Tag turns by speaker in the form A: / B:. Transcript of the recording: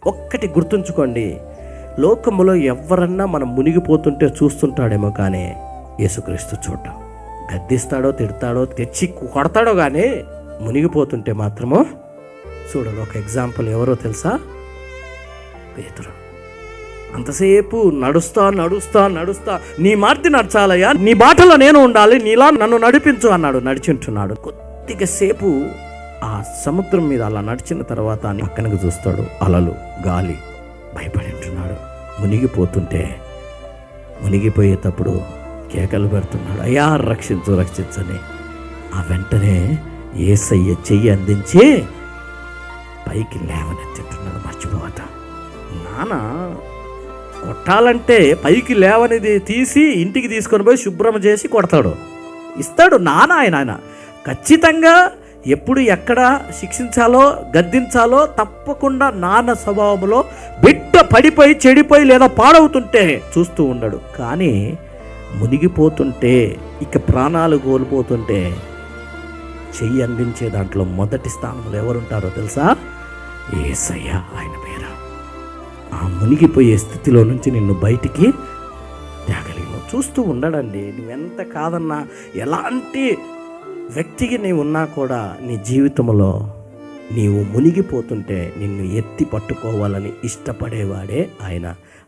A: ఒక్కటి గుర్తుంచుకోండి, లోకములో ఎవరన్నా మనం మునిగిపోతుంటే చూస్తుంటాడేమో, కానీ యేసుక్రీస్తు చూడటం. గద్దిస్తాడో తిడతాడో తెచ్చి కొడతాడో కానీ మునిగిపోతుంటే మాత్రమో చూడడు. ఒక ఎగ్జాంపుల్ ఎవరో తెలుసా? పేతురు. అంతసేపు నడుస్తా నీ మార్తి నడచాలయ్యా, నీ బాటలో నేను ఉండాలి, నీలా నన్ను నడిపించు అన్నాడు. నడిచింటున్నాడు. కొద్దిగా సేపు ఆ సముద్రం మీద అలా నడిచిన తర్వాత పక్కనకు చూస్తాడు, అలలు, గాలి. భయపడి ఉంటున్నాడు. మునిగిపోయేటప్పుడు కేకలు పెడుతున్నాడు, అయ్యా రక్షించని. ఆ వెంటనే యేసయ్య చెయ్యి అందించి పైకి లేవనెత్తింటున్నాడు. మర్చిపోవట. నాన్న కొట్టాలంటే పైకి లేవనిది తీసి ఇంటికి తీసుకొని పోయి శుభ్రం చేసి కొడతాడు, ఇస్తాడు నాన్న. ఆయన ఖచ్చితంగా ఎప్పుడు ఎక్కడ శిక్షించాలో గద్దించాలో తప్పకుండా నాన్న స్వభావంలో బిడ్డ పడిపోయి చెడిపోయి లేదా పాడవుతుంటే చూస్తూ ఉండడు. కానీ మునిగిపోతుంటే, ఇక ప్రాణాలు కోల్పోతుంటే చెయ్యి అందించే దాంట్లో మొదటి స్థానంలో ఎవరుంటారో తెలుసా? యేసయ్య. ఆయన పేర. ఆ మునిగిపోయే స్థితిలో నుంచి నిన్ను బయటికి తేగలిగిన చూస్తూ ఉండడండి. నువ్వెంత కాదన్నా, ఎలాంటి వ్యక్తికి నీవు ఉన్నా కూడా నీ జీవితంలో నీవు మునిగిపోతుంటే నిన్ను ఎత్తి పట్టుకోవాలని ఇష్టపడేవాడే ఆయన.